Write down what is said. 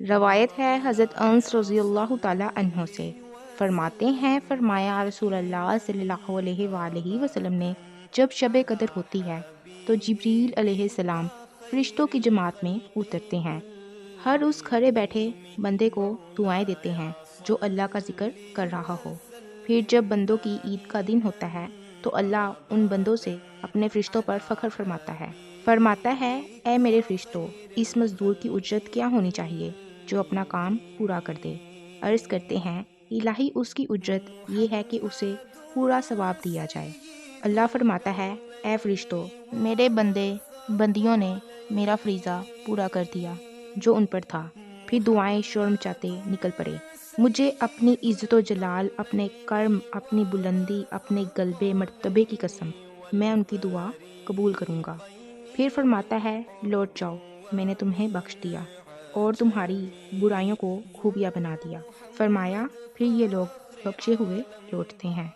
روایت ہے حضرت انس رضی اللہ تعالیٰ عنہ سے، فرماتے ہیں فرمایا رسول اللہ صلی اللہ علیہ وآلہ وسلم نے جب شب قدر ہوتی ہے تو جبریل علیہ السلام فرشتوں کی جماعت میں اترتے ہیں، ہر اس کھڑے بیٹھے بندے کو دعائیں دیتے ہیں جو اللہ کا ذکر کر رہا ہو۔ پھر جب بندوں کی عید کا دن ہوتا ہے تو اللہ ان بندوں سے اپنے فرشتوں پر فخر فرماتا ہے اے میرے فرشتوں، اس مزدور کی اجرت کیا ہونی چاہیے جو اپنا کام پورا کر دے؟ عرض کرتے ہیں الہی اس کی اجرت یہ ہے کہ اسے پورا ثواب دیا جائے۔ اللہ فرماتا ہے اے فرشتوں، میرے بندیوں نے میرا فریضہ پورا کر دیا جو ان پر تھا۔ پھر دعائیں شور مچاتے نکل پڑے، مجھے اپنی عزت و جلال، اپنے کرم، اپنی بلندی، اپنے غلبے مرتبے کی قسم، میں ان کی دعا قبول کروں گا۔ پھر فرماتا ہے لوٹ جاؤ، میں نے تمہیں بخش دیا اور تمہاری برائیوں کو خوبیاں بنا دیا۔ فرمایا پھر یہ لوگ بخشے ہوئے لوٹتے ہیں۔